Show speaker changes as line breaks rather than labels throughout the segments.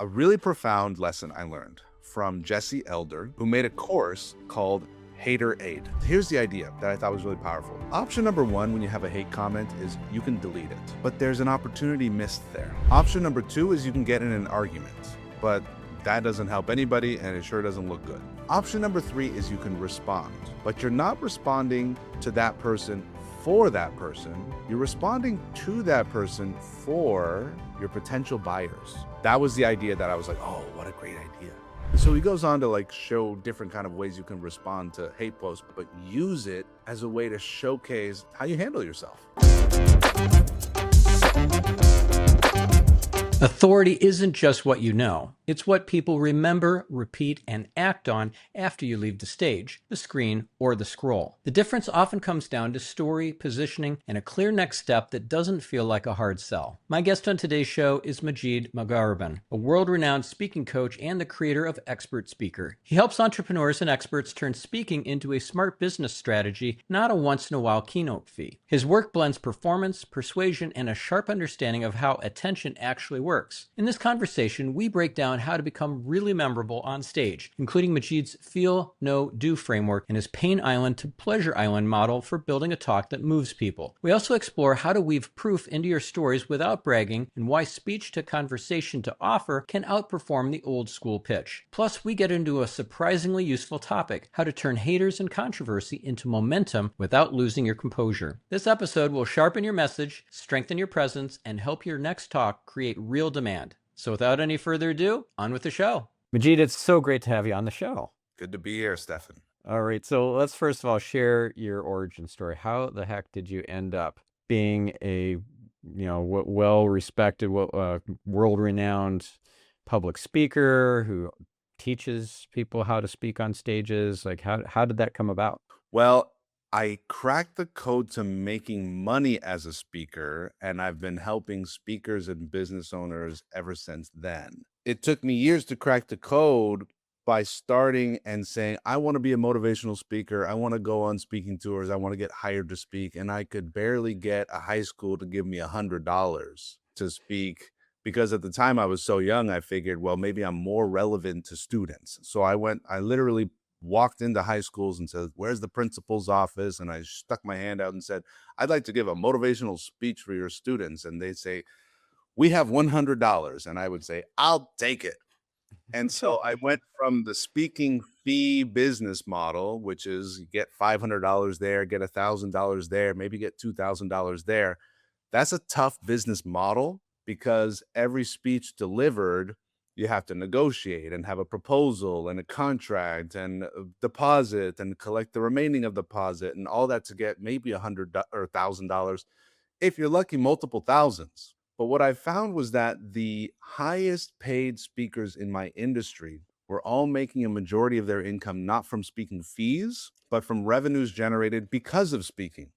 A really profound lesson I learned from Jesse Elder, who made a course called Hater Aid. Here's the idea that I thought was really powerful. Option number one, when you have a hate comment, is you can delete it, but there's an opportunity missed there. Option number two is you can get in an argument, but that doesn't help anybody and it sure doesn't look good. Option number three is you can respond, but you're not responding to that person for that person. You're responding to that person for your potential buyers. That was the idea that I was like, oh, what a great idea. So he goes on to like show different kind of ways you can respond to hate posts, but use it as a way to showcase how you handle yourself.
Authority isn't just what you know. It's what people remember, repeat, and act on after you leave the stage, the screen, or the scroll. The difference often comes down to story, positioning, and a clear next step that doesn't feel like a hard sell. My guest on today's show is Majeed Mogharreban, a world-renowned speaking coach and the creator of Expert Speaker. He helps entrepreneurs and experts turn speaking into a smart business strategy, not a once-in-a-while keynote fee. His work blends performance, persuasion, and a sharp understanding of how attention actually works. In this conversation, we break down how to become really memorable on stage, including Majeed's Feel, Know, Do framework and his Pain Island to Pleasure Island model for building a talk that moves people. We also explore how to weave proof into your stories without bragging and why speech to conversation to offer can outperform the old school pitch. Plus, we get into a surprisingly useful topic, how to turn haters and controversy into momentum without losing your composure. This episode will sharpen your message, strengthen your presence, and help your next talk create real demand. So without any further ado, on with the show.
Majeed, it's so great to have you on the show.
Good to be here, Stephan.
All right, so let's first of all share your origin story. How the heck did you end up being a, well-respected, world-renowned public speaker who teaches people how to speak on stages? Like, how did that come about?
Well, I cracked the code to making money as a speaker, and I've been helping speakers and business owners ever since then. It took me years to crack the code by starting and saying, I want to be a motivational speaker. I want to go on speaking tours. I want to get hired to speak. And I could barely get a high school to give me $100 to speak because at the time I was so young, I figured, well, maybe I'm more relevant to students. So I literally walked into high schools and said, where's the principal's office? And I stuck my hand out and said, I'd like to give a motivational speech for your students. And they'd say, we have $100. And I would say, I'll take it. And so I went from the speaking fee business model, which is you get $500 there, get $1,000 there, maybe get $2,000 there. That's a tough business model because every speech delivered, you have to negotiate and have a proposal and a contract and a deposit and collect the remaining of the deposit and all that to get maybe $100 or $1,000. If you're lucky, multiple thousands. But what I found was that the highest paid speakers in my industry were all making a majority of their income not from speaking fees, but from revenues generated because of speaking.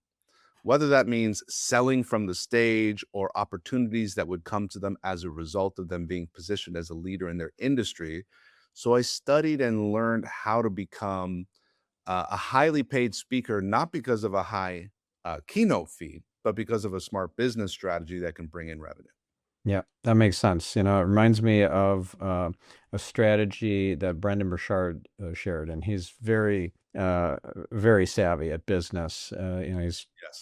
Whether that means selling from the stage or opportunities that would come to them as a result of them being positioned as a leader in their industry. So I studied and learned how to become a highly paid speaker, not because of a high keynote fee, but because of a smart business strategy that can bring in revenue.
Yeah, that makes sense. It reminds me of a strategy that Brendan Burchard shared, and he's very, very savvy at business.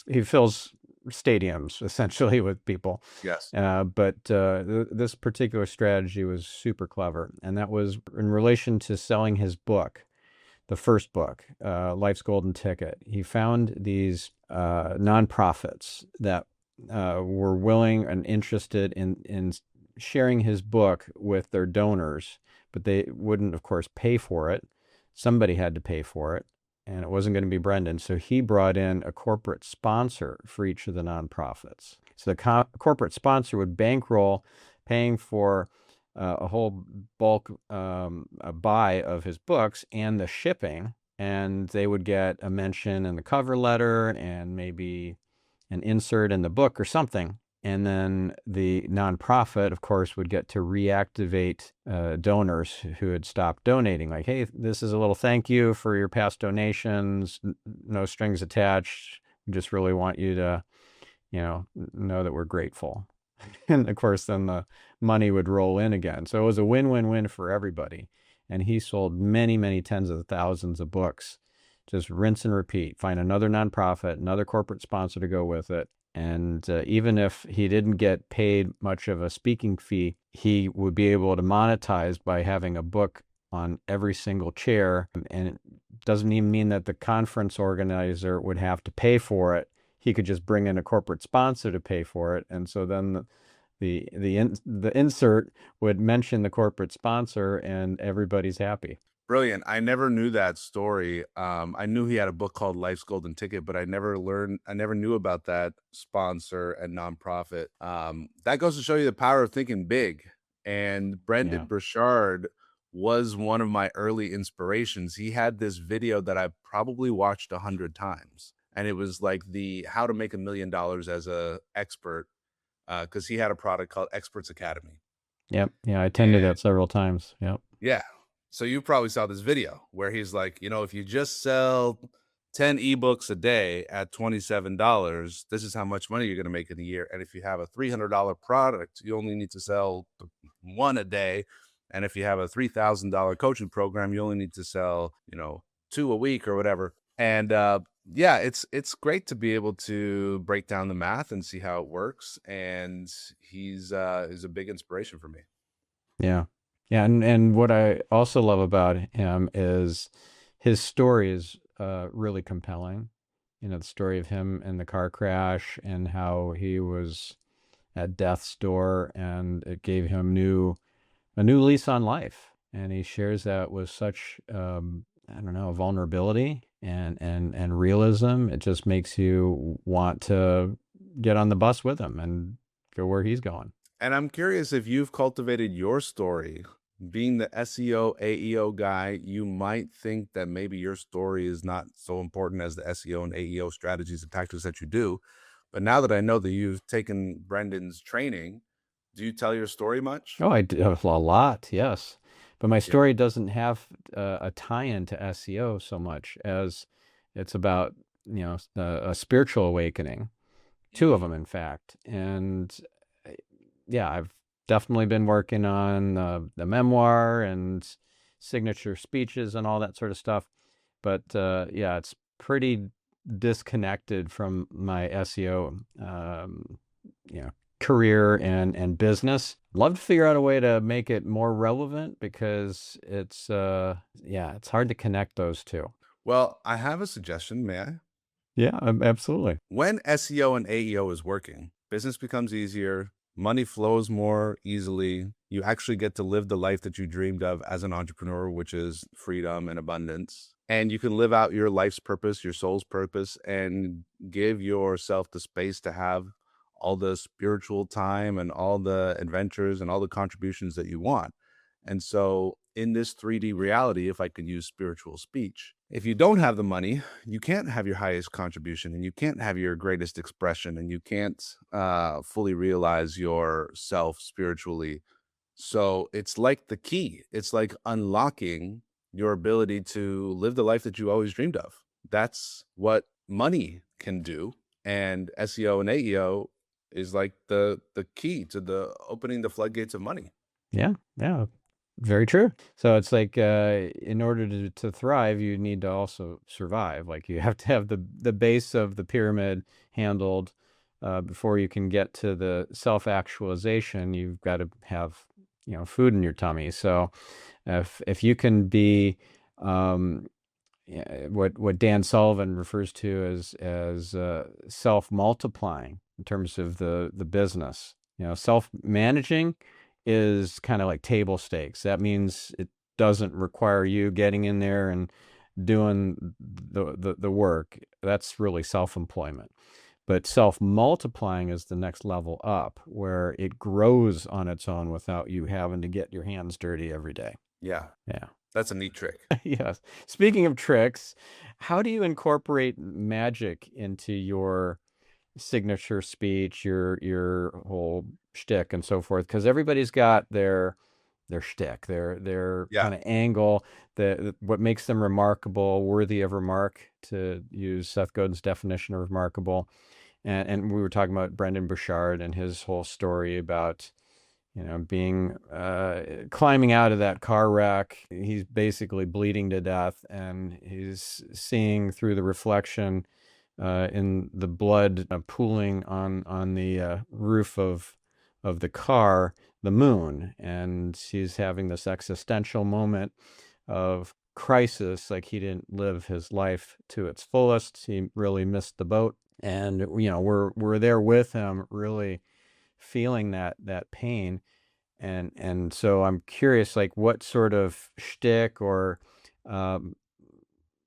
He fills stadiums essentially with people.
Yes.
But this particular strategy was super clever, and that was in relation to selling his book. The first book, Life's Golden Ticket. He found these nonprofits that were willing and interested in sharing his book with their donors, but they wouldn't, of course, pay for it. Somebody had to pay for it, and it wasn't going to be Brendan. So he brought in a corporate sponsor for each of the nonprofits. So the corporate sponsor would bankroll paying for a whole bulk buy of his books and the shipping, and they would get a mention in the cover letter and maybe an insert in the book or something. And then the nonprofit, of course, would get to reactivate donors who had stopped donating. Like, hey, this is a little thank you for your past donations, no strings attached. We just really want you to, know that we're grateful. And of course, then the money would roll in again. So it was a win-win-win for everybody. And he sold many, many tens of thousands of books. Just rinse and repeat. Find another nonprofit, another corporate sponsor to go with it. And even if he didn't get paid much of a speaking fee, he would be able to monetize by having a book on every single chair. And it doesn't even mean that the conference organizer would have to pay for it. He could just bring in a corporate sponsor to pay for it. And so then the insert would mention the corporate sponsor, and everybody's happy.
Brilliant. I never knew that story. I knew he had a book called Life's Golden Ticket, but I never knew about that sponsor and nonprofit. That goes to show you the power of thinking big. And Brendan
Yeah.
Burchard was one of my early inspirations. He had this video that I probably watched 100 times. And it was like the how to make $1 million as a expert, because he had a product called Experts Academy.
Yep. Yeah, I attended that several times. Yep.
Yeah. So you probably saw this video where he's like, if you just sell 10 ebooks a day at $27, this is how much money you're going to make in a year. And if you have a $300 product, you only need to sell one a day. And if you have a $3,000 coaching program, you only need to sell, 2 a week or whatever. And yeah, it's great to be able to break down the math and see how it works. And he's a big inspiration for me.
Yeah. Yeah. And what I also love about him is his story is really compelling. The story of him in the car crash and how he was at death's door, and it gave him a new lease on life. And he shares that with such, I don't know, vulnerability and realism. It just makes you want to get on the bus with him and go where he's going.
And I'm curious if you've cultivated your story. Being the SEO, AEO guy, you might think that maybe your story is not so important as the SEO and AEO strategies and tactics that you do. But now that I know that you've taken Brendan's training, do you tell your story much?
Oh, I do a lot, yes. But my story doesn't have a tie-in to SEO so much as it's about, a spiritual awakening. Two of them, in fact. And yeah, I've definitely been working on the memoir and signature speeches and all that sort of stuff. But yeah, it's pretty disconnected from my SEO, career and business. Love to figure out a way to make it more relevant, because it's it's hard to connect those two.
Well, I have a suggestion, may I?
Yeah, absolutely.
When SEO and AEO is working, business becomes easier, money flows more easily. You actually get to live the life that you dreamed of as an entrepreneur, which is freedom and abundance. And you can live out your life's purpose, your soul's purpose, and give yourself the space to have all the spiritual time and all the adventures and all the contributions that you want. And so in this 3D reality, if I could use spiritual speech, if you don't have the money, you can't have your highest contribution, and you can't have your greatest expression, and you can't fully realize yourself spiritually. So it's like the key. It's like unlocking your ability to live the life that you always dreamed of. That's what money can do. And SEO and AEO is like the key to the opening the floodgates of money.
Yeah, very true. So it's like in order to thrive, you need to also survive. Like you have to have the base of the pyramid handled before you can get to the self-actualization. You've got to have food in your tummy. So if you can be what Dan Sullivan refers to as self-multiplying in terms of the business, self-managing is kind of like table stakes. That means it doesn't require you getting in there and doing the work. That's really self-employment. But self-multiplying is the next level up, where it grows on its own without you having to get your hands dirty every day.
Yeah.
Yeah.
That's a neat trick.
Yes. Speaking of tricks, how do you incorporate magic into your signature speech, your whole shtick and so forth? Because everybody's got their shtick, their
Yeah.
kind of angle, what makes them remarkable, worthy of remark, to use Seth Godin's definition of remarkable. And we were talking about Brendan Burchard and his whole story about, being climbing out of that car wreck. He's basically bleeding to death, and he's seeing through the reflection in the blood pooling on the roof of the car, the moon, and he's having this existential moment of crisis, like he didn't live his life to its fullest. He really missed the boat, and we're there with him, really feeling that pain. And so I'm curious, like, what sort of shtick or um,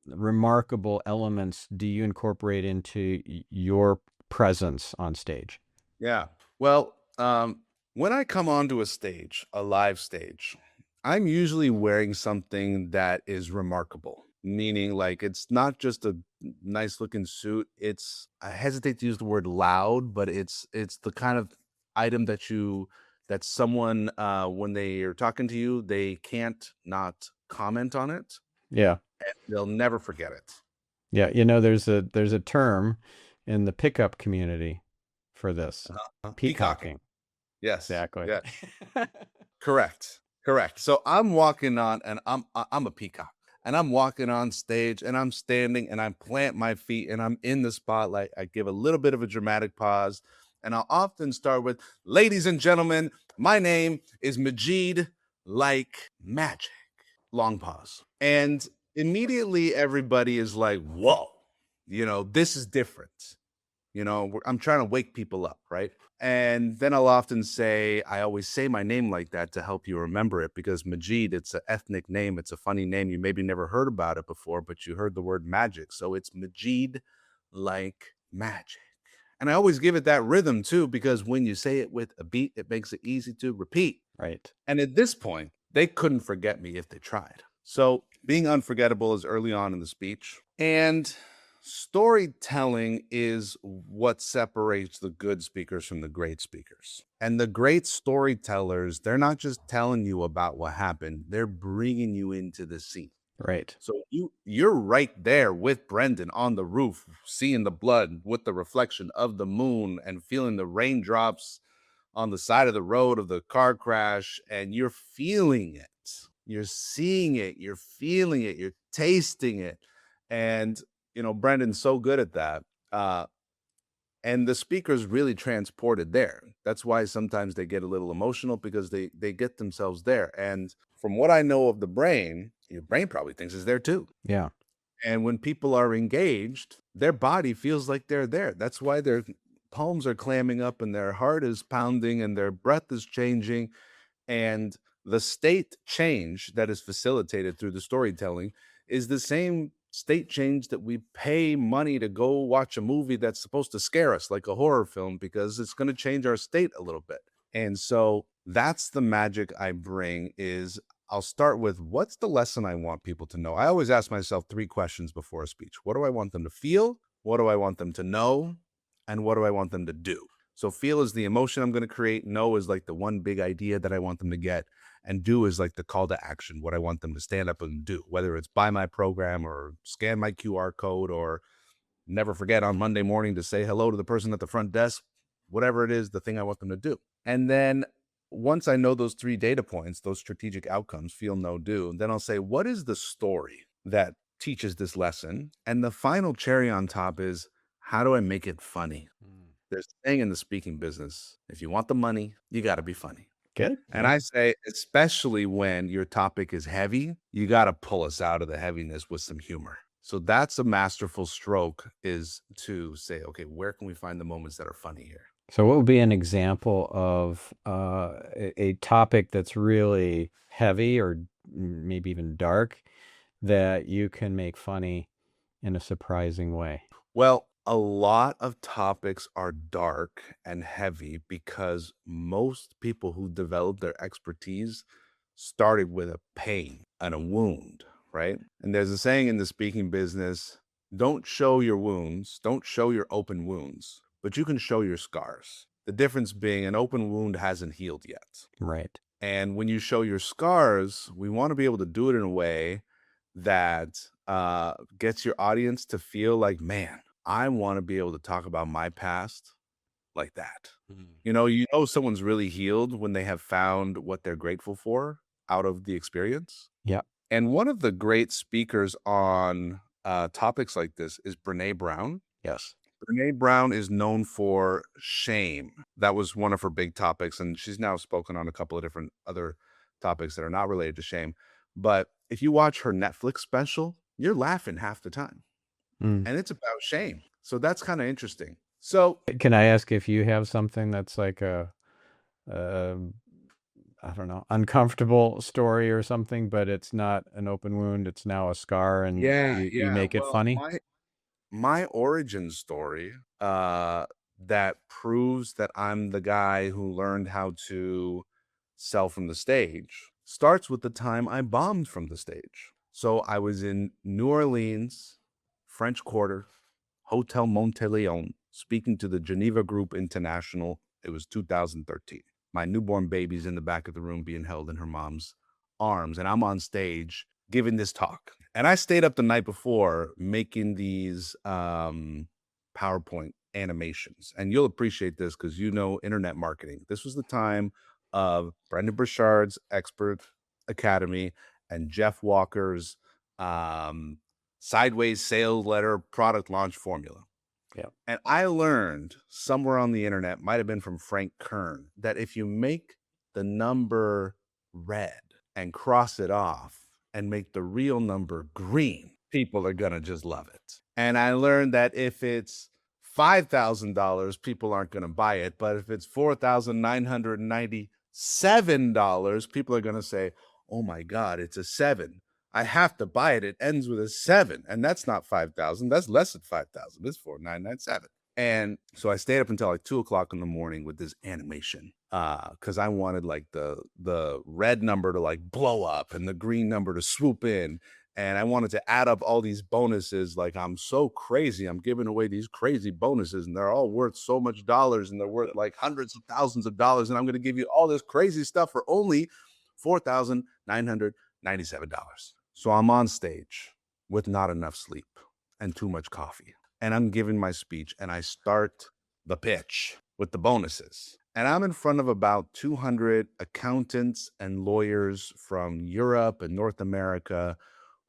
remarkable elements do you incorporate into your presence on stage?
Yeah. Well, when I come onto a stage, a live stage, I'm usually wearing something that is remarkable, meaning like it's not just a nice looking suit. I hesitate to use the word loud, but it's the kind of item that someone when they are talking to you, they can't not comment on it.
Yeah.
They'll never forget it.
Yeah, there's a term in the pickup community for this.
Peacocking.
Peacocking.
Yes.
Exactly.
Yeah. Correct. Correct. So I'm walking on, and I'm a peacock, and I'm walking on stage, and I'm standing, and I plant my feet, and I'm in the spotlight. I give a little bit of a dramatic pause, and I'll often start with, "Ladies and gentlemen, my name is Majeed like magic." Long pause, and immediately everybody is like, "Whoa, this is different." I'm trying to wake people up, right? And then I'll often say, I always say my name like that to help you remember it, because Majid, it's an ethnic name. It's a funny name. You maybe never heard about it before, but you heard the word magic. So it's Majid like magic. And I always give it that rhythm too, because when you say it with a beat, it makes it easy to repeat.
Right.
And at this point, they couldn't forget me if they tried. So being unforgettable is early on in the speech. And storytelling is what separates the good speakers from the great speakers. And the great storytellers, they're not just telling you about what happened, they're bringing you into the scene.
Right.
So you're right there with Brendan on the roof, seeing the blood with the reflection of the moon and feeling the raindrops on the side of the road of the car crash, and you're feeling it. You're seeing it, you're feeling it, you're tasting it. And Brendan's so good at that. And the speaker's really transported there. That's why sometimes they get a little emotional, because they get themselves there. And from what I know of the brain, your brain probably thinks it's there too.
Yeah.
And when people are engaged, their body feels like they're there. That's why their palms are clamming up and their heart is pounding and their breath is changing. And the state change that is facilitated through the storytelling is the same state change that we pay money to go watch a movie that's supposed to scare us, like a horror film, because it's going to change our state a little bit. And so that's the magic I bring. Is I'll start with, what's the lesson I want people to know? I always ask myself 3 questions before a speech. What do I want them to feel? What do I want them to know? And what do I want them to do? So feel is the emotion I'm going to create. Know is like the one big idea that I want them to get. And do is like the call to action, what I want them to stand up and do, whether it's buy my program or scan my QR code or never forget on Monday morning to say hello to the person at the front desk, whatever it is, the thing I want them to do. And then once I know those 3 data points, those strategic outcomes, feel, know, do, then I'll say, what is the story that teaches this lesson? And the final cherry on top is, how do I make it funny? There's a saying in the speaking business, if you want the money, you got to be funny.
Good.
And I say, especially when your topic is heavy, you got to pull us out of the heaviness with some humor. So that's a masterful stroke, is to say, okay, where can we find the moments that are funny here?
So what would be an example of a topic that's really heavy or maybe even dark that you can make funny in a surprising way?
Well, a lot of topics are dark and heavy because most people who develop their expertise started with a pain and a wound, right? And there's a saying in the speaking business, don't show your wounds, don't show your open wounds, but you can show your scars. The difference being an open wound hasn't healed yet.
Right.
And when you show your scars, we want to be able to do it in a way that gets your audience to feel like, man, I want to be able to talk about my past like that.
Mm.
You know someone's really healed when they have found what they're grateful for out of the experience.
Yeah.
And one of the great speakers on topics like this is Brene Brown.
Yes.
Brene Brown is known for shame. That was one of her big topics, and she's now spoken on a couple of different other topics that are not related to shame. But if you watch her Netflix special, you're laughing half the time,
Mm.
and it's about shame. So that's kind of interesting. So
Can I ask if you have something that's like a I don't know, uncomfortable story or something, but it's not an open wound, it's now a scar, and you
yeah.
make it
Well,
funny?
my origin story that proves that I'm the guy who learned how to sell from the stage starts with the time I bombed from the stage. So I was in New Orleans, French Quarter, Hotel Monteleone, speaking to the Geneva Group International. It was 2013. My newborn baby's in the back of the room being held in her mom's arms, and I'm on stage giving this talk. And I stayed up the night before making these PowerPoint animations. And you'll appreciate this because you know internet marketing. This was the time of Brendan Burchard's Expert Academy and Jeff Walker's sideways sales letter product launch formula.
Yeah.
And I learned somewhere on the internet, might have been from Frank Kern, that if you make the number red and cross it off and make the real number green, people are going to just love it. And I learned that if it's $5,000, people aren't going to buy it. But if it's $4,997, people are going to say, oh my God, it's a 7. I have to buy it. It ends with a 7, and that's not 5,000. That's less than 5,000. It's 4,997. And so I stayed up until like 2 o'clock in the morning with this animation, because I wanted like the red number to like blow up and the green number to swoop in, and I wanted to add up all these bonuses. Like, I'm so crazy. I'm giving away these crazy bonuses, and they're all worth so much dollars, and they're worth like hundreds of thousands of dollars, and I'm going to give you all this crazy stuff for only $4,997. So I'm on stage with not enough sleep and too much coffee. And I'm giving my speech, and I start the pitch with the bonuses. And I'm in front of about 200 accountants and lawyers from Europe and North America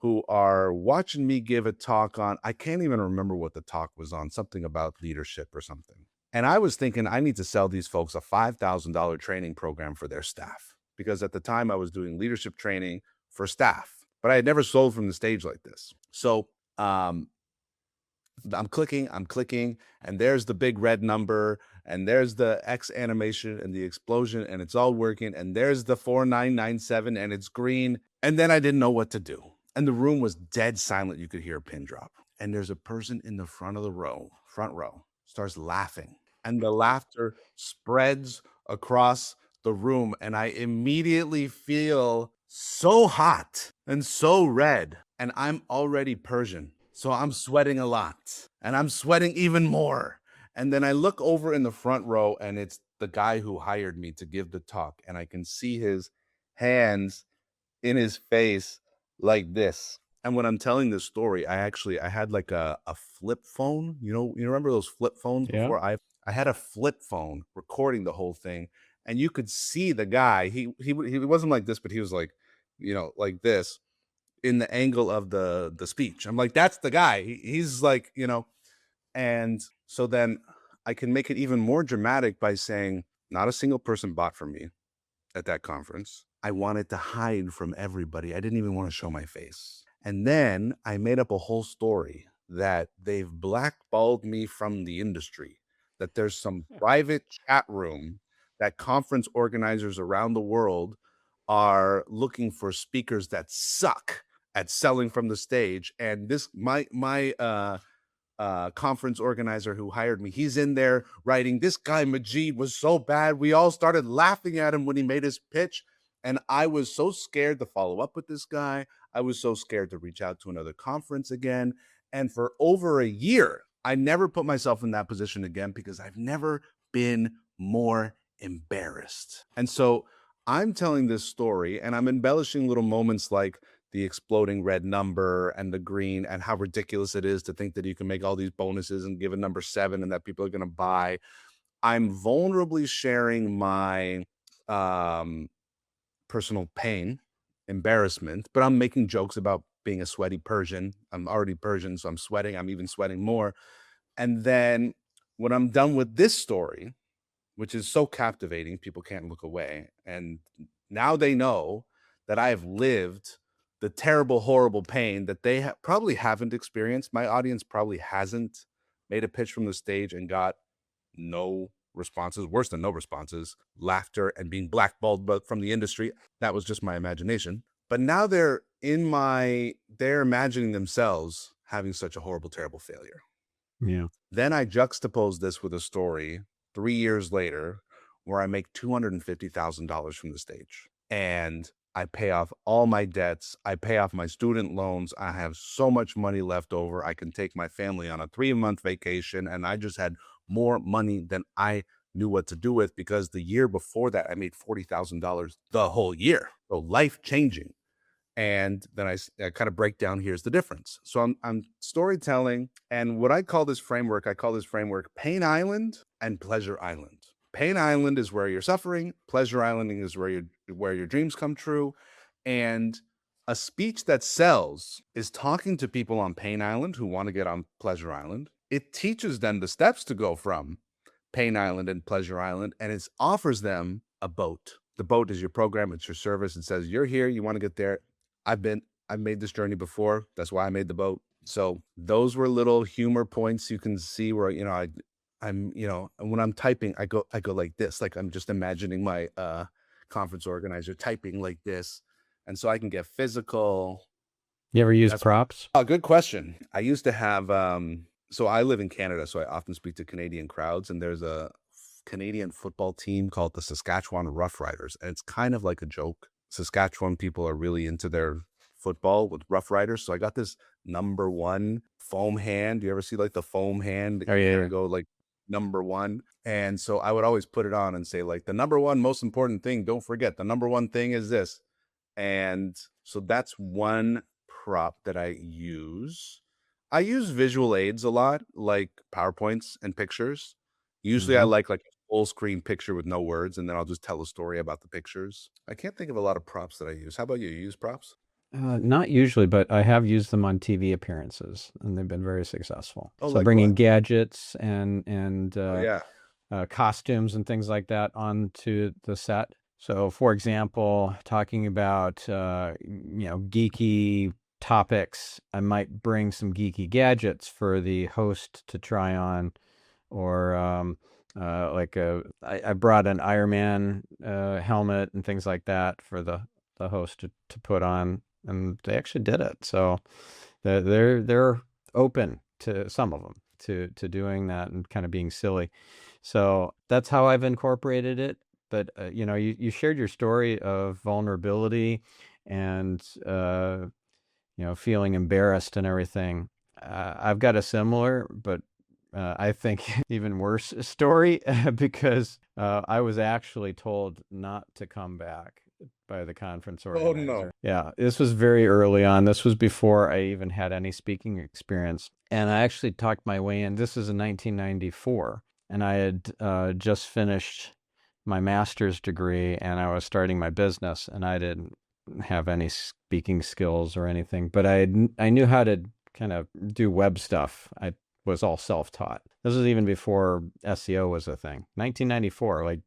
who are watching me give a talk on, I can't even remember what the talk was on, something about leadership or something. And I was thinking I need to sell these folks a $5,000 training program for their staff, because at the time I was doing leadership training for staff, but I had never sold from the stage like this. So I'm clicking, and there's the big red number, and there's the X animation and the explosion, and it's all working, and there's the 4997, and it's green. And then I didn't know what to do. And the room was dead silent. You could hear a pin drop. And there's a person in the front row, starts laughing. And the laughter spreads across the room, and I immediately feel so hot and so red, and I'm already Persian, so I'm sweating a lot, and I'm sweating even more. And then I look over in the front row, and it's the guy who hired me to give the talk, and I can see his hands in his face like this. And when I'm telling this story, I had like a flip phone. You remember those flip phones
Yeah.
before? I had a flip phone recording the whole thing, and you could see the guy. He wasn't like this, but he was like, like this in the angle of the speech. I'm like, that's the guy. He's like, and so then I can make it even more dramatic by saying, not a single person bought from me at that conference. I wanted to hide from everybody. I didn't even want to show my face. And then I made up a whole story that they've blackballed me from the industry, that there's some private chat room that conference organizers around the world are looking for speakers that suck at selling from the stage. And this, my conference organizer who hired me, he's in there writing, this guy Majeed was so bad. We all started laughing at him when he made his pitch. And I was so scared to follow up with this guy. I was so scared to reach out to another conference again. And for over a year, I never put myself in that position again, because I've never been more embarrassed. And so I'm telling this story, and I'm embellishing little moments like the exploding red number and the green, and how ridiculous it is to think that you can make all these bonuses and give a number 7 and that people are going to buy. I'm vulnerably sharing my personal pain, embarrassment, but I'm making jokes about being a sweaty Persian. I'm already Persian, so I'm sweating. I'm even sweating more. And then when I'm done with this story, which is so captivating, people can't look away. And now they know that I have lived the terrible, horrible pain that they probably haven't experienced. My audience probably hasn't made a pitch from the stage and got no responses, worse than no responses, laughter, and being blackballed from the industry. That was just my imagination. But now they're imagining themselves having such a horrible, terrible failure.
Yeah.
Then I juxtapose this with a story 3 years later where I make $250,000 from the stage, and I pay off all my debts. I pay off my student loans. I have so much money left over. I can take my family on a 3-month vacation, and I just had more money than I knew what to do with, because the year before that, I made $40,000 the whole year. So life changing. And then I kind of break down, here's the difference. So I'm storytelling, and what I call this framework Pain Island and Pleasure Island. Pain Island is where you're suffering. Pleasure Island is where your dreams come true. And a speech that sells is talking to people on Pain Island who want to get on Pleasure Island. It teaches them the steps to go from Pain Island and Pleasure Island, and it offers them a boat. The boat is your program. It's your service. It says, you're here. You want to get there. I've made this journey before. That's why I made the boat. So those were little humor points you can see where, I'm, when I'm typing, I go like this, like I'm just imagining my conference organizer typing like this. And so I can get physical.
You ever use props?
Oh, good question. I used to have, so I live in Canada, so I often speak to Canadian crowds, and there's a Canadian football team called the Saskatchewan Roughriders, and it's kind of like a joke. Saskatchewan people are really into their football with Rough Riders. So I got this number 1 foam hand. Do you ever see like the foam hand?
Oh, yeah.
Go like number 1. And so I would always put it on and say, like, the number 1 most important thing, don't forget, the number 1 thing is this. And so that's one prop that I use. I use visual aids a lot, like PowerPoints and pictures. Usually I like a full screen picture with no words, and then I'll just tell a story about the pictures. I can't think of a lot of props that I use. How about you? You use props?
Not usually, but I have used them on TV appearances, and they've been very successful.
Oh,
so
like
bringing
what?
gadgets and
Yeah.
costumes and things like that onto the set. So, for example, talking about geeky topics, I might bring some geeky gadgets for the host to try on, or I brought an Iron Man helmet and things like that for the host to put on, and they actually did it. So they're open to some of them to doing that and kind of being silly. So that's how I've incorporated it. But you shared your story of vulnerability and feeling embarrassed and everything. I've got a similar, but I think even worse story because I was actually told not to come back by the conference organizer.
Oh, no.
Yeah, this was very early on. This was before I even had any speaking experience. And I actually talked my way in. This is in 1994. And I had just finished my master's degree, and I was starting my business, and I didn't have any speaking skills or anything, but I knew how to kind of do web stuff. I was all self-taught. This was even before SEO was a thing. 1994,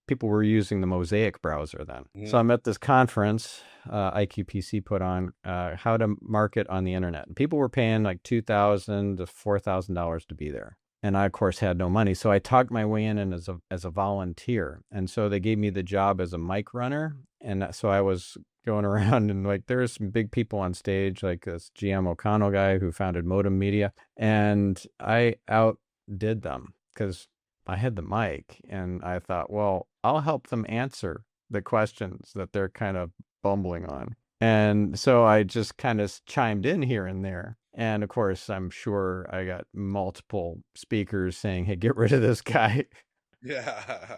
people were using the Mosaic browser then. So I'm at this conference IQPC put on, how to market on the internet. And people were paying like $2,000 to $4,000 to be there. And I, of course, had no money. So I talked my way in and as a volunteer. And so they gave me the job as a mic runner. And so I was going around, and there's some big people on stage, like this GM O'Connell guy who founded Modem Media. And I outdid them because I had the mic, and I thought, well, I'll help them answer the questions that they're kind of bumbling on. And so I just kind of chimed in here and there. And of course, I'm sure I got multiple speakers saying, hey, get rid of this guy.
Yeah.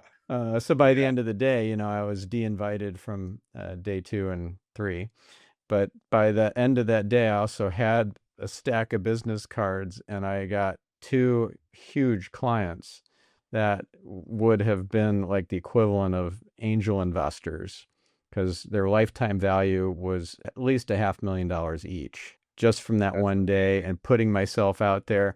So by the end of the day, I was de-invited from day 2 and 3. But by the end of that day, I also had a stack of business cards, and I got 2 huge clients that would have been like the equivalent of angel investors, because their lifetime value was at least $500,000 each, just from that
That's
one day and putting myself out there.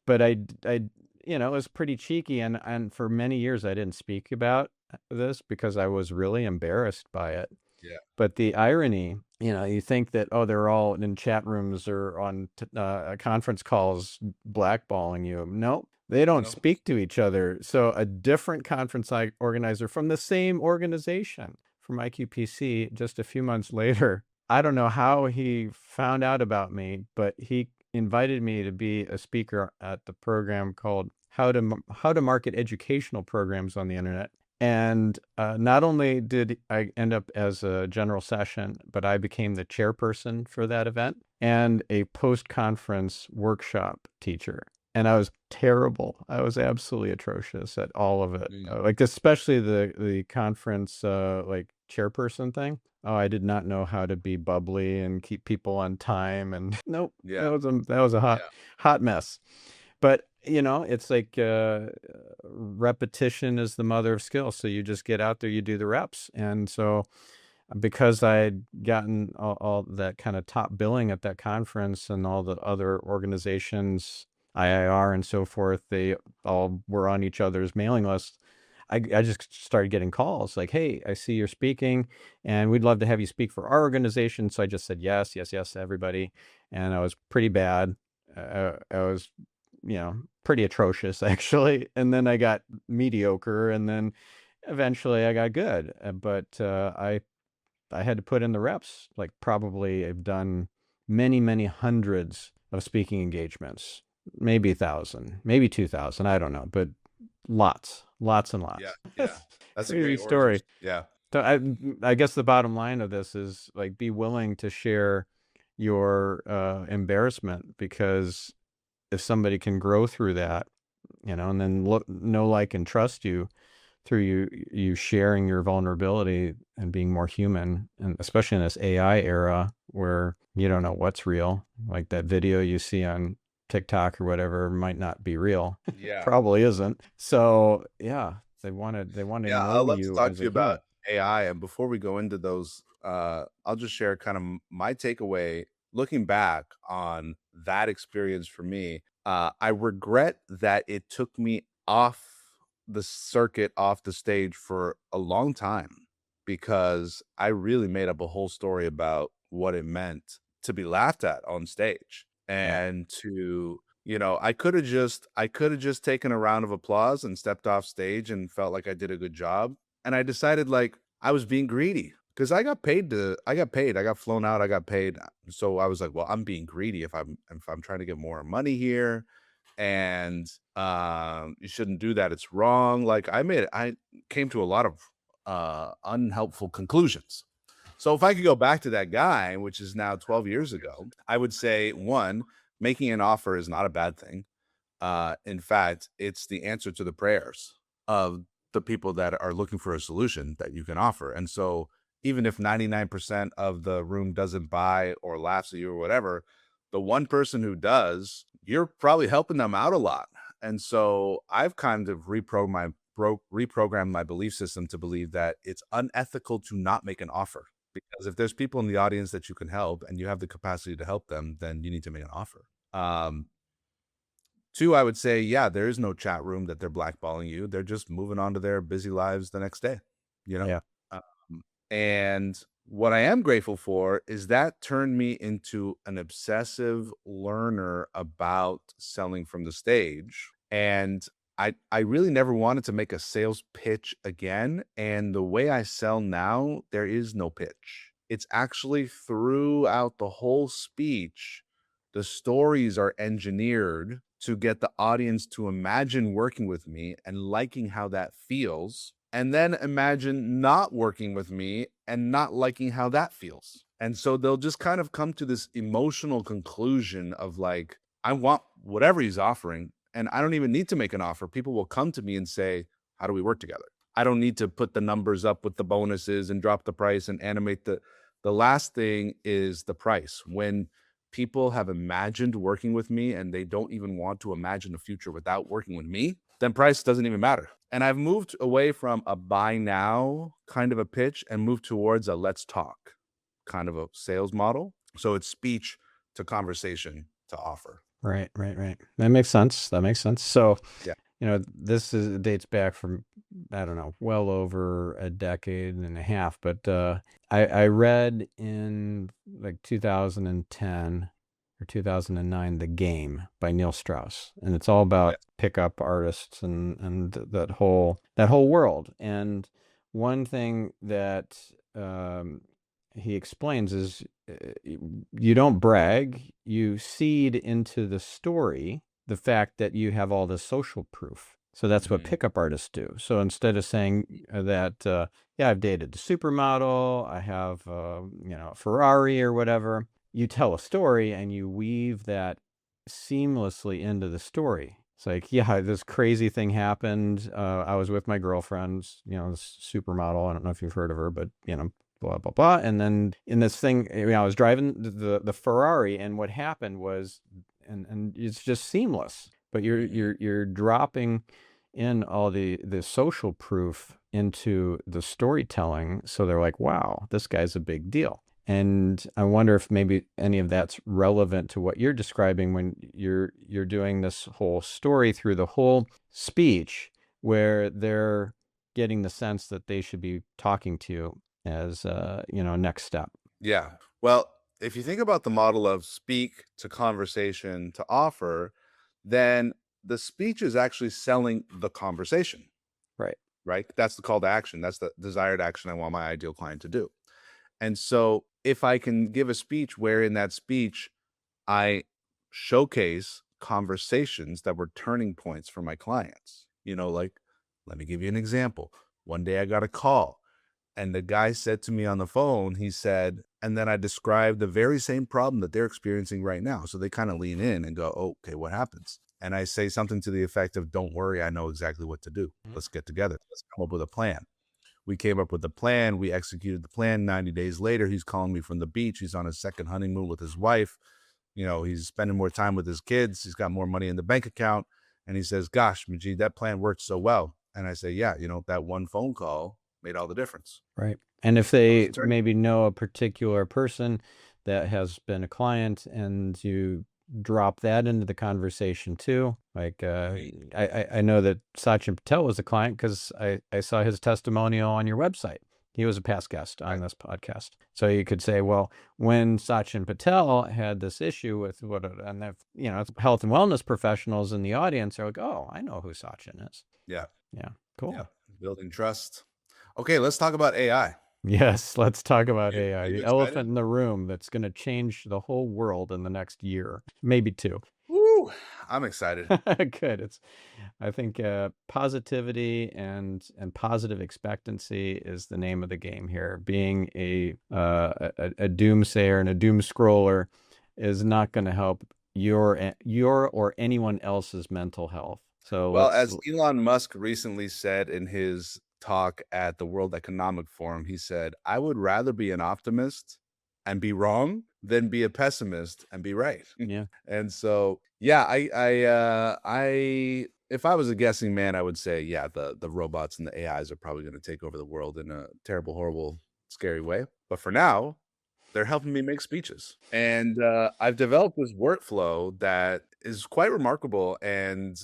But it was pretty cheeky, and for many years I didn't speak about this because I was really embarrassed by it.
yeah.
But the irony, you think that, oh, they're all in chat rooms or on conference calls blackballing you. No, they don't
No.
speak to each other. So a different conference organizer from the same organization, from IQPC, just a few months later, I don't know how he found out about me, but he invited me to be a speaker at the program called How to Market Educational Programs on the Internet. And not only did I end up as a general session, but I became the chairperson for that event and a post-conference workshop teacher. And I was terrible. I was absolutely atrocious at all of it. Like, especially the conference like chairperson thing. Oh, I did not know how to be bubbly and keep people on time. And nope,
Yeah.
that was a hot mess. But it's like repetition is the mother of skill. So you just get out there, you do the reps. And so because I had gotten all that kind of top billing at that conference, and all the other organizations, IIR and so forth, they all were on each other's mailing lists. I just started getting calls like, hey, I see you're speaking and we'd love to have you speak for our organization. So I just said yes, yes, yes to everybody. And I was pretty bad. I was pretty atrocious actually. And then I got mediocre, and then eventually I got good. But I had to put in the reps. Like, probably I've done many, many hundreds of speaking engagements, maybe 1,000, maybe 2,000. I don't know, but lots and lots.
Yeah. That's a
Crazy
great
story.
origin. Yeah.
So I guess the bottom line of this is, like, be willing to share your embarrassment, because if somebody can grow through that, and then know, like, and trust you through you sharing your vulnerability and being more human, and especially in this AI era where you don't know what's real, like that video you see on TikTok or whatever might not be real.
Yeah.
Probably isn't. So yeah, they want to
Yeah, I'd
know
love to
you
talk
as
to
a
you
human.
about AI. And before we go into those, I'll just share kind of my takeaway looking back on that experience for me. I regret that it took me off the circuit, off the stage for a long time, because I really made up a whole story about what it meant to be laughed at on stage, and to I could have just taken a round of applause and stepped off stage and felt like I did a good job. And I decided, like, I was being greedy because I got paid, I got flown out, I got paid. So I was like, well, I'm being greedy if I'm trying to get more money here. And you shouldn't do that. It's wrong. Like, I came to a lot of unhelpful conclusions. So if I could go back to that guy, which is now 12 years ago, I would say, one, making an offer is not a bad thing. In fact, it's the answer to the prayers of the people that are looking for a solution that you can offer. And so even if 99% of the room doesn't buy or laughs at you or whatever, the one person who does, you're probably helping them out a lot. And so I've kind of reprogrammed my belief system to believe that it's unethical to not make an offer. Because if there's people in the audience that you can help and you have the capacity to help them, then you need to make an offer. Two, I would say, yeah, there is no chat room that they're blackballing you. They're just moving on to their busy lives the next day,
Yeah.
And what I am grateful for is that turned me into an obsessive learner about selling from the stage. And I really never wanted to make a sales pitch again. And the way I sell now, there is no pitch. It's actually throughout the whole speech, the stories are engineered to get the audience to imagine working with me and liking how that feels, and then imagine not working with me and not liking how that feels. And so they'll just kind of come to this emotional conclusion of, like, I want whatever he's offering, and I don't even need to make an offer. People will come to me and say, how do we work together? I don't need to put the numbers up with the bonuses and drop the price and animate The last thing is the price. When people have imagined working with me and they don't even want to imagine a future without working with me, then price doesn't even matter. And I've moved away from a buy now kind of a pitch and moved towards a let's talk kind of a sales model. So it's speech to conversation to offer.
Right. That makes sense. So,
Yeah.
dates back from, I don't know, well over a decade and a half. But I read in like 2010 or 2009, The Game by Neil Strauss, and it's all about pickup artists and that whole world. And one thing that he explains is you don't brag, you seed into the story the fact that you have all this social proof. So that's what pickup artists do. So instead of saying that, yeah, I've dated the supermodel, I have, a Ferrari or whatever, you tell a story and you weave that seamlessly into the story. It's like, yeah, this crazy thing happened. I was with my girlfriend, this supermodel. I don't know if you've heard of her, but, blah, blah, blah. And then in this thing, I was driving the Ferrari, and what happened was, and it's just seamless, but you're dropping in all the social proof into the storytelling. So they're like, wow, this guy's a big deal. And I wonder if maybe any of that's relevant to what you're describing when you're doing this whole story through the whole speech, where they're getting the sense that they should be talking to you as next step.
Yeah. Well, if you think about the model of speak to conversation to offer, then the speech is actually selling the conversation. Right? That's the call to action. That's the desired action I want my ideal client to do. And so if I can give a speech where in that speech I showcase conversations that were turning points for my clients, like, let me give you an example. One day I got a call, and the guy said to me on the phone, he said, and then I described the very same problem that they're experiencing right now. So they kind of lean in and go, oh, okay, what happens? And I say something to the effect of, don't worry, I know exactly what to do. Let's get together. Let's come up with a plan. We came up with the plan. We executed the plan. 90 days later, he's calling me from the beach. He's on his second honeymoon with his wife. He's spending more time with his kids. He's got more money in the bank account. And he says, gosh, Majeed, that plan worked so well. And I say, yeah, that one phone call made all the difference.
Right. And if they maybe know a particular person that has been a client, and you drop that into the conversation too, like I know that Sachin Patel was a client because I saw his testimonial on your website. He was a past guest on this podcast. So you could say, well, when Sachin Patel had this issue with health and wellness professionals in the audience are like, oh, I know who Sachin is.
Yeah.
Cool.
Yeah. Building trust. Okay, let's talk about AI.
Yes, let's talk about AI, the
excited?
elephant in the room that's going to change the whole world in the next year, maybe two.
Woo, I'm excited.
Good. I think positivity and positive expectancy is the name of the game here. Being a doomsayer and a doom scroller is not going to help your or anyone else's mental health. So,
well, as Elon Musk recently said in his talk at the World Economic Forum, he said, I would rather be an optimist and be wrong than be a pessimist and be right.
Yeah.
And so, yeah, I if I was a guessing man, I would say, yeah, the robots and the AIs are probably going to take over the world in a terrible, horrible, scary way. But for now, they're helping me make speeches. And I've developed this workflow that is quite remarkable and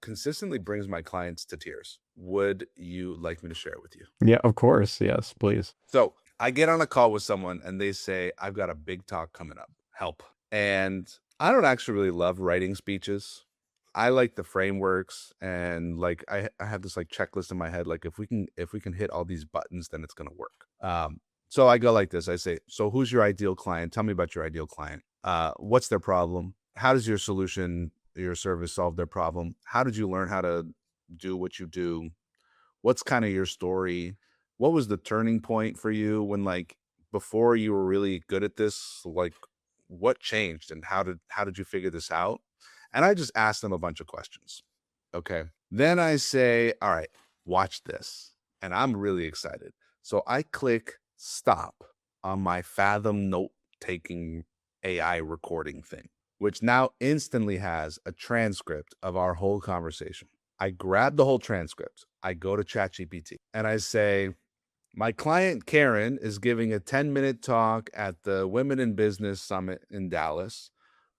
consistently brings my clients to tears. Would you like me to share it with you?
Yeah, of course. Yes, please.
So I get on a call with someone and they say, I've got a big talk coming up. Help. And I don't actually really love writing speeches. I like the frameworks, and like I have this like checklist in my head. Like if we can hit all these buttons, then it's gonna work. So I go like this. I say, so who's your ideal client? Tell me about your ideal client. What's their problem? How does your solution, your service solve their problem? How did you learn how to do what you do? What's kind of your story? What was the turning point for you when, like, before you were really good at this? Like, what changed and how did you figure this out? And I just ask them a bunch of questions. Okay. Then I say, all right, watch this. And I'm really excited. So I click stop on my Fathom note-taking AI recording thing, which now instantly has a transcript of our whole conversation. I grab the whole transcript. I go to ChatGPT and I say, my client Karen is giving a 10-minute talk at the Women in Business Summit in Dallas.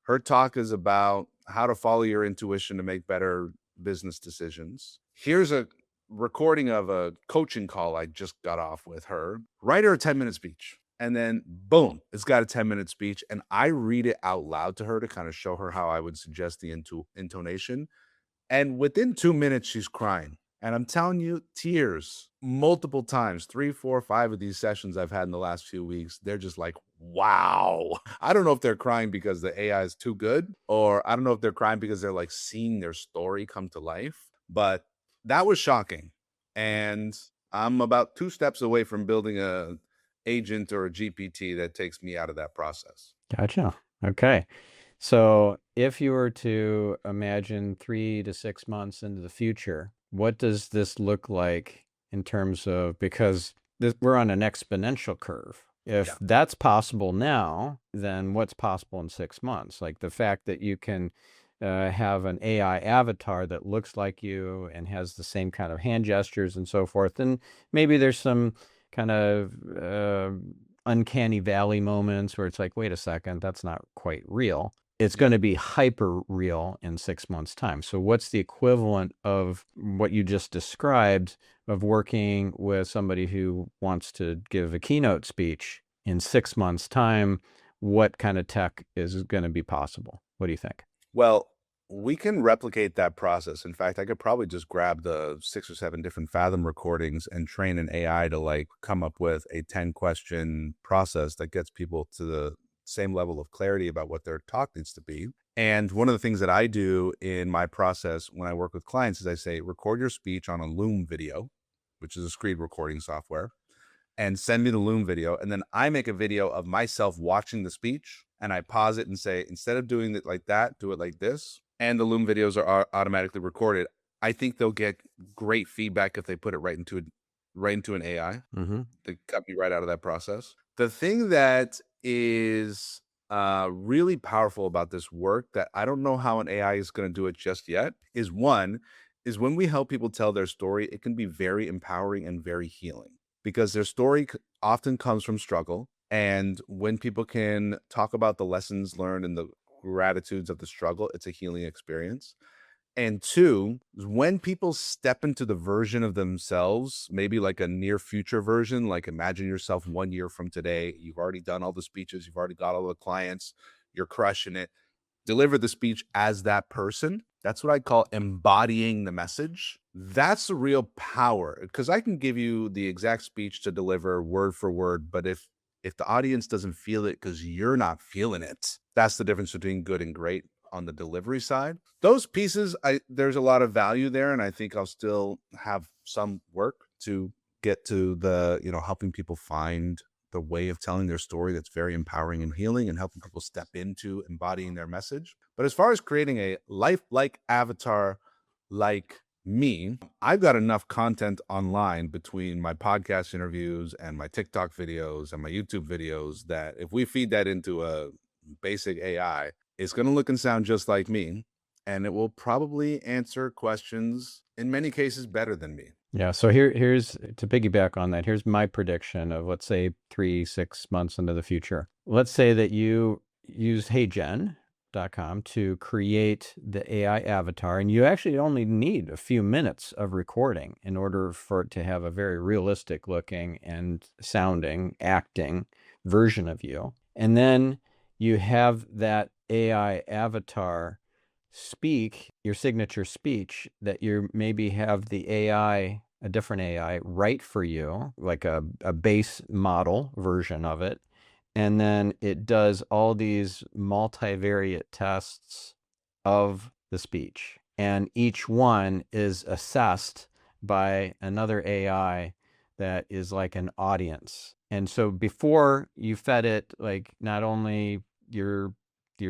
Her talk is about how to follow your intuition to make better business decisions. Here's a recording of a coaching call I just got off with her. Write her a 10-minute speech. And then boom, it's got a 10-minute speech. And I read it out loud to her to kind of show her how I would suggest the intonation. And within 2 minutes, she's crying. And I'm telling you, tears multiple times, 3, 4, 5 of these sessions I've had in the last few weeks. They're just like, wow. I don't know if they're crying because the AI is too good, or I don't know if they're crying because they're like seeing their story come to life. But that was shocking. And I'm about 2 steps away from building a agent or a GPT that takes me out of that process.
Gotcha. Okay. So if you were to imagine 3 to 6 months into the future, what does this look like in terms of, because we're on an exponential curve. If that's possible now, then what's possible in 6 months? Like the fact that you can have an AI avatar that looks like you and has the same kind of hand gestures and so forth. And maybe there's some kind of uncanny valley moments where it's like, wait a second, that's not quite real. It's going to be hyper real in 6 months' time. So what's the equivalent of what you just described of working with somebody who wants to give a keynote speech in 6 months' time? What kind of tech is going to be possible? What do you think?
Well, we can replicate that process. In fact, I could probably just grab the 6 or 7 different Fathom recordings and train an AI to like come up with a 10-question process that gets people to the same level of clarity about what their talk needs to be. And one of the things that I do in my process when I work with clients is I say, record your speech on a Loom video, which is a screen recording software, and send me the Loom video. And then I make a video of myself watching the speech and I pause it and say, instead of doing it like that, do it like this. And the Loom videos are automatically recorded. I think they'll get great feedback if they put it right into an AI. They cut me right out of that process. The thing that is really powerful about this work that I don't know how an AI is going to do it just yet is when we help people tell their story, it can be very empowering and very healing because their story often comes from struggle. And when people can talk about the lessons learned and the gratitudes of the struggle, it's a healing experience. And 2, when people step into the version of themselves, maybe like a near future version, like imagine yourself 1 year from today, you've already done all the speeches, you've already got all the clients, you're crushing it. Deliver the speech as that person. That's what I call embodying the message. That's the real power, because I can give you the exact speech to deliver word for word, but if the audience doesn't feel it because you're not feeling it, that's the difference between good and great on the delivery side. Those pieces, there's a lot of value there, and I think I'll still have some work to get to the, helping people find the way of telling their story that's very empowering and healing and helping people step into embodying their message. But as far as creating a lifelike avatar like me, I've got enough content online between my podcast interviews and my TikTok videos and my YouTube videos that if we feed that into a basic AI, it's going to look and sound just like me, and it will probably answer questions in many cases better than me.
Yeah. So here's to piggyback on that. Here's my prediction of, let's say, 3-6 months into the future. Let's say that you use HeyGen.com to create the AI avatar, and you actually only need a few minutes of recording in order for it to have a very realistic looking and sounding, acting version of you. And then you have that AI avatar speak your signature speech that you maybe have the AI, a different AI, write for you, like a base model version of it. And then it does all these multivariate tests of the speech. And each one is assessed by another AI that is like an audience. And so before you fed it, like not only your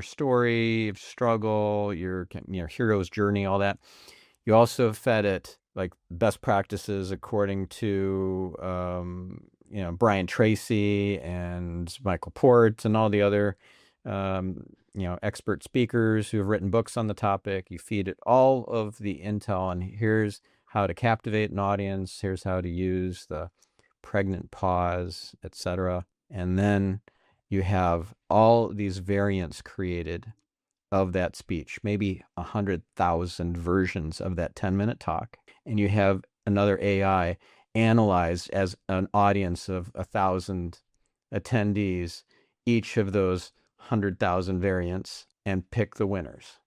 story of struggle, your hero's journey, all that, you also fed it like best practices according to Brian Tracy and Michael Port and all the other expert speakers who have written books on the topic. You feed it all of the intel, and here's how to captivate an audience. Here's how to use the pregnant pause, etc. And then you have all these variants created of that speech, maybe 100,000 versions of that 10-minute talk. And you have another AI analyze as an audience of 1,000 attendees each of those 100,000 variants and pick the winners.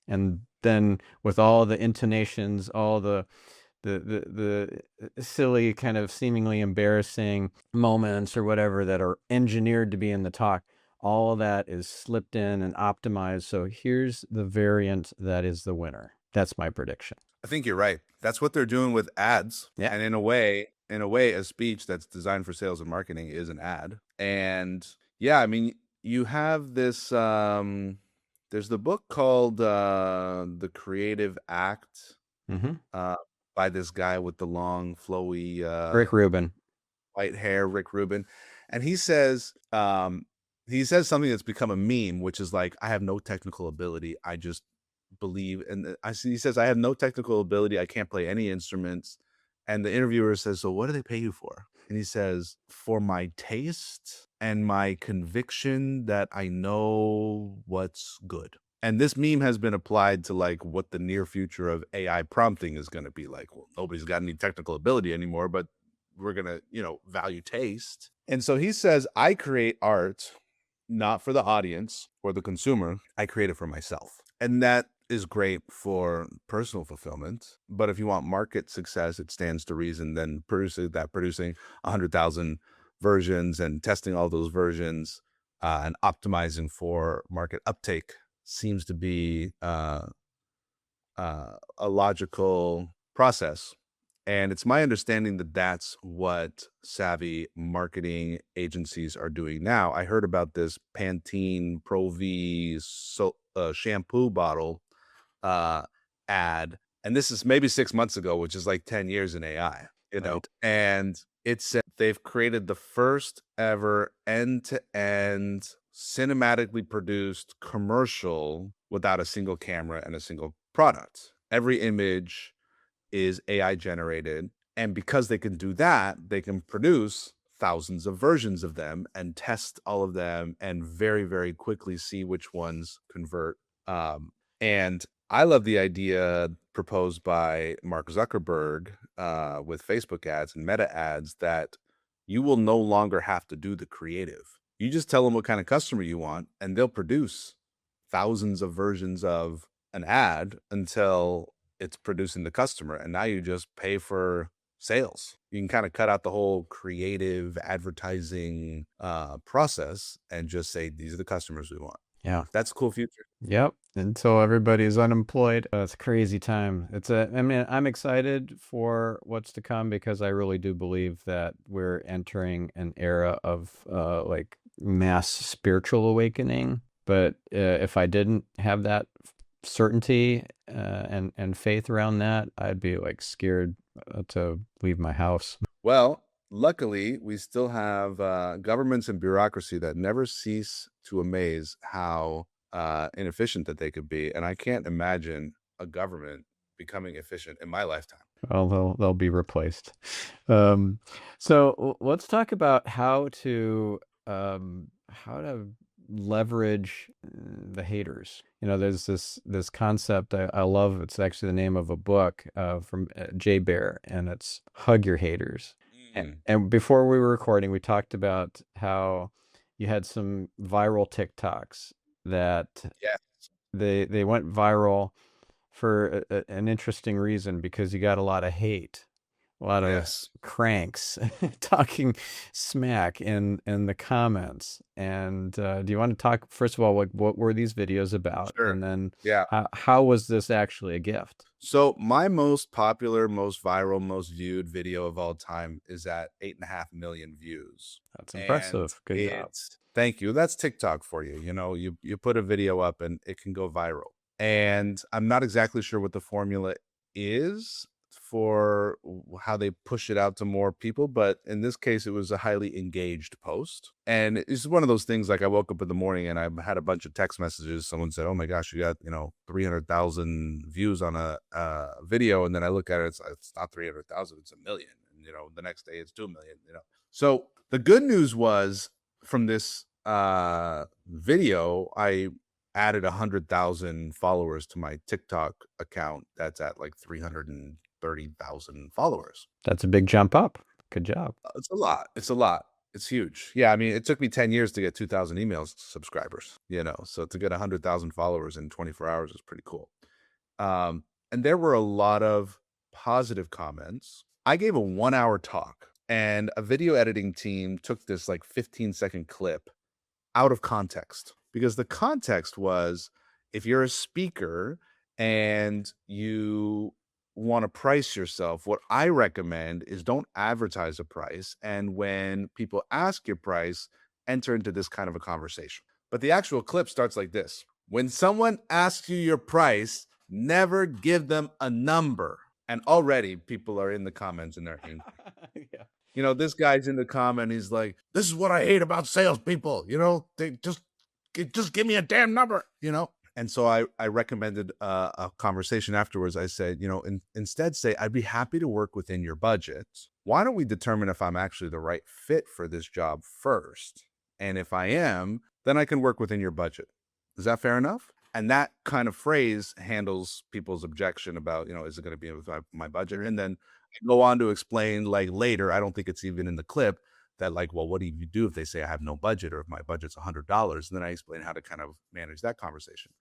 And then with all the intonations, all the silly kind of seemingly embarrassing moments or whatever that are engineered to be in the talk, all of that is slipped in and optimized. So here's the variant that is the winner. That's my prediction.
I think you're right. That's what they're doing with ads.
Yeah.
And in a way, a speech that's designed for sales and marketing is an ad. And yeah, I mean, you have this there's the book called The Creative Act by this guy with the long flowy
Rick Rubin.
white hair, Rick Rubin. And he says something that's become a meme, which is like, I have no technical ability. I just believe. And he says, I have no technical ability. I can't play any instruments. And the interviewer says, so what do they pay you for? And he says, for my taste and my conviction that I know what's good. And this meme has been applied to like what the near future of AI prompting is going to be like. Well, nobody's got any technical ability anymore, but we're going to, value taste. And so he says, I create art not for the audience or the consumer. I create it for myself. And that is great for personal fulfillment. But if you want market success, it stands to reason then producing 100,000 versions and testing all those versions and optimizing for market uptake seems to be a logical process. And it's my understanding that that's what savvy marketing agencies are doing now. I heard about this Pantene Pro V shampoo bottle ad, and this is maybe 6 months ago, which is like 10 years in AI,
Right.
and it said they've created the first ever end-to-end cinematically produced commercial without a single camera and a single product. Every image is AI generated. And because they can do that, they can produce thousands of versions of them and test all of them and very, very quickly see which ones convert. And I love the idea proposed by Mark Zuckerberg with Facebook ads and Meta ads that you will no longer have to do the creative. You just tell them what kind of customer you want, and they'll produce thousands of versions of an ad until it's producing the customer. And now you just pay for sales. You can kind of cut out the whole creative advertising process and just say, these are the customers we want.
Yeah.
That's a cool future.
Yep. Until everybody is unemployed. It's a crazy time. I'm excited for what's to come because I really do believe that we're entering an era of like mass spiritual awakening. But if I didn't have that certainty and faith around that, I'd be like scared to leave my house.
Well, luckily, we still have governments and bureaucracy that never cease to amaze how inefficient that they could be. And I can't imagine a government becoming efficient in my lifetime.
Well, they'll be replaced. So let's talk about how to leverage the haters. There's this concept I love. It's actually the name of a book from Jay Baer, and it's Hug Your Haters. And before we were recording, we talked about how you had some viral TikToks that they went viral for an interesting reason, because you got a lot of hate, a lot of cranks talking smack in the comments. And do you want to talk first of all, what were these videos about?
Sure.
And then how was this actually a gift?
So my most popular, most viral, most viewed video of all time is at 8.5 million views.
That's impressive. Good job.
Thank you. That's TikTok for you. You put a video up and it can go viral. And I'm not exactly sure what the formula is for how they push it out to more people, but in this case, it was a highly engaged post. And it's one of those things, like I woke up in the morning and I had a bunch of text messages. Someone said, "Oh my gosh, you got 300,000 views on a video," and then I look at it, it's not 300,000, it's 1 million. And the next day it's 2 million. So the good news was, from this video, I added 100,000 followers to my TikTok account that's at like 330,000 followers.
That's a big jump up. Good job.
It's a lot. It's huge. Yeah, I mean, it took me 10 years to get 2,000 emails subscribers, so to get 100,000 followers in 24 hours is pretty cool. And there were a lot of positive comments. I gave a 1-hour talk, and a video editing team took this like 15-second clip out of context, because the context was, if you're a speaker and you want to price yourself, what I recommend is don't advertise a price. And when people ask your price, enter into this kind of a conversation. But the actual clip starts like this: when someone asks you your price, never give them a number. And already people are in the comments and they're angry.
Yeah.
This guy's in the comment. He's like, "This is what I hate about salespeople. They just give me a damn number, And so I recommended a conversation afterwards. I said, instead say, "I'd be happy to work within your budget. Why don't we determine if I'm actually the right fit for this job first? And if I am, then I can work within your budget. Is that fair enough?" And that kind of phrase handles people's objection about, is it going to be with my budget? And then I go on to explain, like, later, I don't think it's even in the clip, that like, well, what do you do if they say I have no budget, or if my budget's $100? And then I explain how to kind of manage that conversation.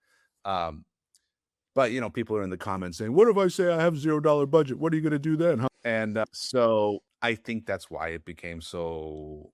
But people are in the comments saying, "What if I say I have $0 budget? What are you going to do then?" Huh? And so I think that's why it became so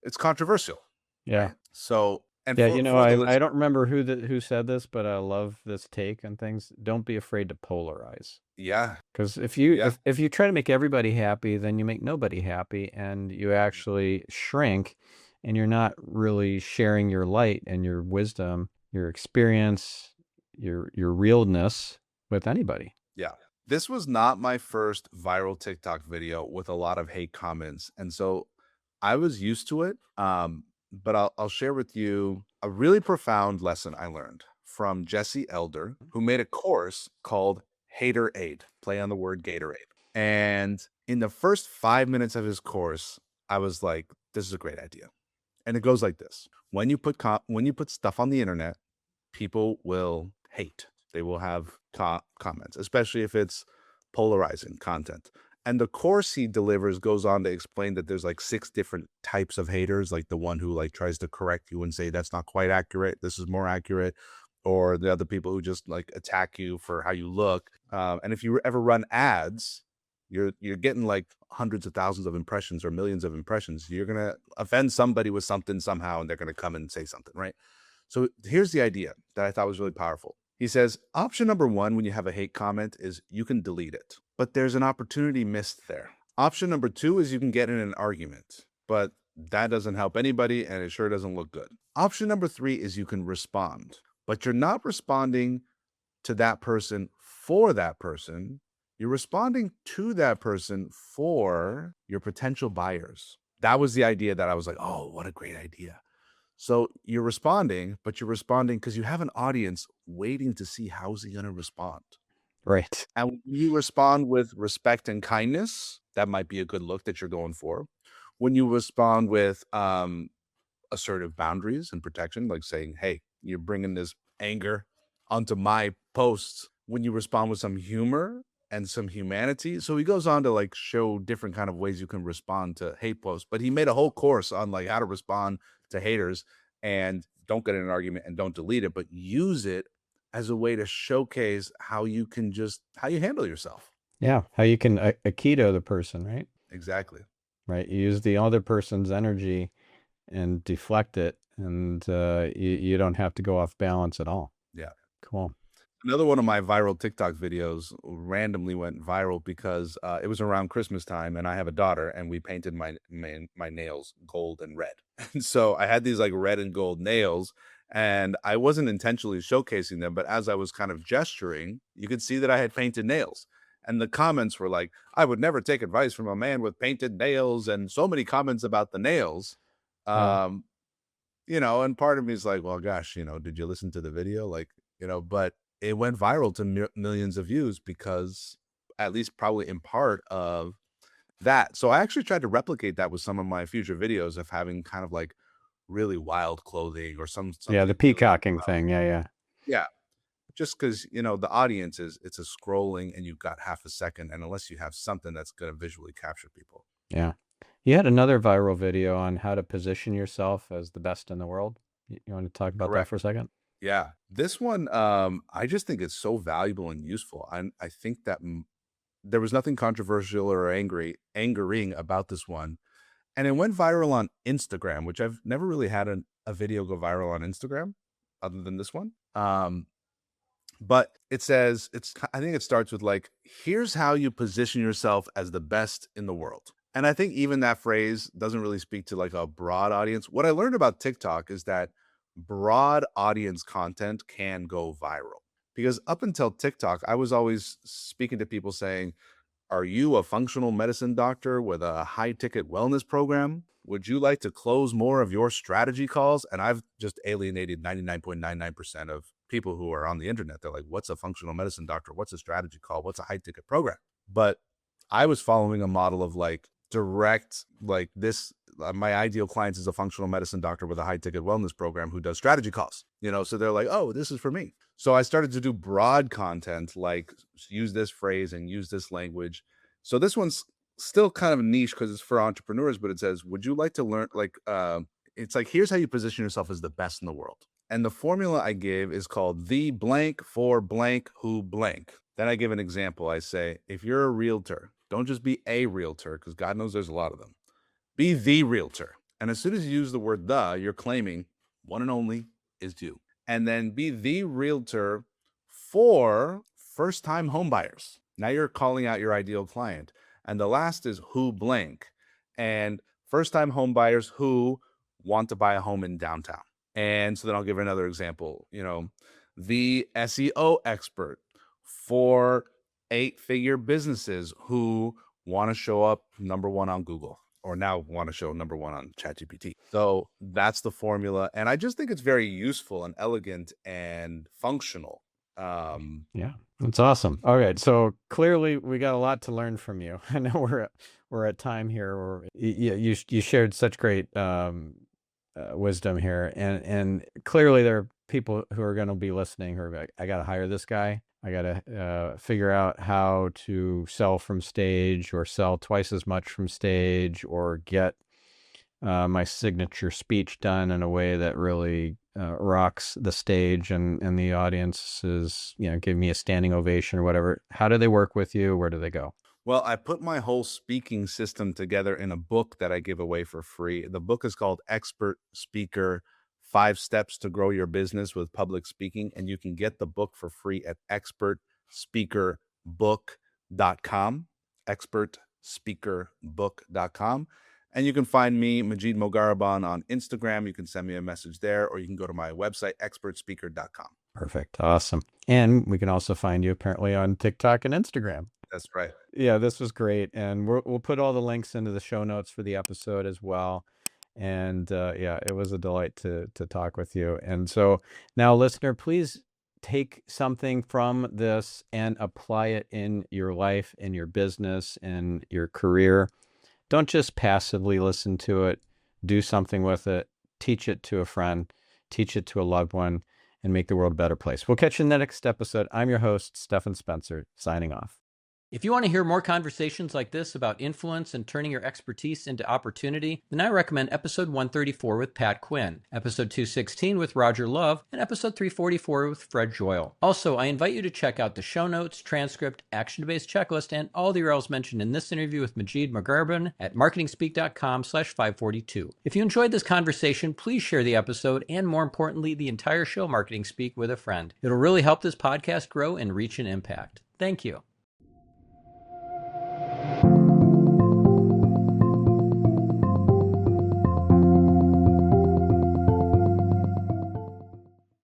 it's controversial.
Yeah.
Right? So, and
Yeah,
I
I don't remember who said this, but I love this take on things. Don't be afraid to polarize.
Yeah.
Because if you try to make everybody happy, then you make nobody happy, and you actually shrink, and you're not really sharing your light and your wisdom, your experience, your realness with anybody.
Yeah. This was not my first viral TikTok video with a lot of hate comments. And so I was used to it. But I'll share with you a really profound lesson I learned from Jesse Elder, who made a course called Hater Aid, play on the word Gatorade. And in the first 5 minutes of his course, I was like, this is a great idea. And it goes like this: when you put stuff on the internet, people will hate. They will have comments, especially if it's polarizing content. And the course he delivers goes on to explain that there's like 6 different types of haters, like the one who like tries to correct you and say that's not quite accurate, this is more accurate, or the other people who just like attack you for how you look. And if you ever run ads, you're getting like hundreds of thousands of impressions or millions of impressions. You're gonna offend somebody with something somehow, and they're gonna come and say something, right? So here's the idea that I thought was really powerful. He says, option number 1 when you have a hate comment is you can delete it, but there's an opportunity missed there. Option number 2 is you can get in an argument, but that doesn't help anybody and it sure doesn't look good. Option number 3 is you can respond, but you're not responding to that person for that person. You're responding to that person for your potential buyers. That was the idea that I was like, oh, what a great idea. So you're responding, but you're responding because you have an audience waiting to see how's he going to respond.
Right.
And when you respond with respect and kindness, that might be a good look that you're going for. When you respond with assertive boundaries and protection, like saying, "Hey, you're bringing this anger onto my posts." When you respond with some humor and some humanity. So he goes on to like show different kind of ways you can respond to hate posts, but he made a whole course on like how to respond to haters, and don't get in an argument and don't delete it, but use it as a way to showcase how you handle yourself.
Yeah. How you can Aikido the person, right?
Exactly.
Right. You use the other person's energy and deflect it, and you don't have to go off balance at all.
Yeah.
Cool.
Another one of my viral TikTok videos randomly went viral because it was around Christmas time, and I have a daughter, and we painted my nails gold and red. And so I had these like red and gold nails, and I wasn't intentionally showcasing them, but as I was kind of gesturing, you could see that I had painted nails. And the comments were like, I would never take advice from a man with painted nails, and so many comments about the nails.
Yeah.
And part of me is like, well, gosh, did you listen to the video? Like, but it went viral to millions of views because, at least probably in part of that. So I actually tried to replicate that with some of my future videos of having kind of like really wild clothing or something.
Yeah, the peacocking thing. Yeah.
Yeah. Just because, the audience it's a scrolling and you've got half a second. And unless you have something that's going to visually capture people.
Yeah. You had another viral video on how to position yourself as the best in the world. You want to talk about that
Correct.
for a second?
Yeah. This one, I just think it's so valuable and useful. I think that there was nothing controversial or angering about this one. And it went viral on Instagram, which I've never really had a video go viral on Instagram other than this one. But it says, I think it starts with like, here's how you position yourself as the best in the world. And I think even that phrase doesn't really speak to like a broad audience. What I learned about TikTok is that broad audience content can go viral. Because up until TikTok, I was always speaking to people saying, are you a functional medicine doctor with a high ticket wellness program? Would you like to close more of your strategy calls? And I've just alienated 99.99% of people who are on the internet. They're like, what's a functional medicine doctor? What's a strategy call? What's a high ticket program? But I was following a model of like direct, like this. My ideal client is a functional medicine doctor with a high ticket wellness program who does strategy calls, so they're like, oh, this is for me. So I started to do broad content, like use this phrase and use this language. So this one's still kind of niche because it's for entrepreneurs, but it says, would you like to learn, like, it's like, here's how you position yourself as the best in the world. And the formula I give is called the blank for blank who blank. Then I give an example. I say, if you're a realtor, don't just be a realtor, because God knows there's a lot of them. Be the realtor. And as soon as you use the word the, you're claiming one and only is you. And then be the realtor for first-time homebuyers. Now you're calling out your ideal client. And the last is who blank. And first-time homebuyers who want to buy a home in downtown. And so then I'll give another example. The SEO expert for 8-figure businesses who want to show up number one on Google, or now want to show number one on ChatGPT. So that's the formula. And I just think it's very useful and elegant and functional.
Yeah, that's awesome. All right. So clearly we got a lot to learn from you. I know we're at time here where you shared such great wisdom here. And clearly there are people who are going to be listening who are like, I got to hire this guy. I got to figure out how to sell from stage or sell twice as much from stage or get my signature speech done in a way that really rocks the stage and the audience is, give me a standing ovation or whatever. How do they work with you? Where do they go?
Well, I put my whole speaking system together in a book that I give away for free. The book is called Expert Speaker: 5 Steps to Grow Your Business with Public Speaking. And you can get the book for free at expertspeakerbook.com, expertspeakerbook.com. And you can find me, Majeed Mogharreban, on Instagram. You can send me a message there, or you can go to my website, expertspeaker.com.
Perfect. Awesome. And we can also find you apparently on TikTok and Instagram.
That's right.
Yeah, this was great. And we'll put all the links into the show notes for the episode as well. And yeah, it was a delight to talk with you. And so now, listener, please take something from this and apply it in your life, in your business, in your career. Don't just passively listen to it. Do something with it. Teach it to a friend. Teach it to a loved one, and make the world a better place. We'll catch you in the next episode. I'm your host, Stephan Spencer, signing off.
If you want to hear more conversations like this about influence and turning your expertise into opportunity, then I recommend episode 134 with Pat Quinn, episode 216 with Roger Love, and episode 344 with Fred Joyle. Also, I invite you to check out the show notes, transcript, action-based checklist, and all the URLs mentioned in this interview with Majeed Mogharreban at marketingspeak.com/542. If you enjoyed this conversation, please share the episode and, more importantly, the entire show Marketing Speak with a friend. It'll really help this podcast grow and reach an impact. Thank you.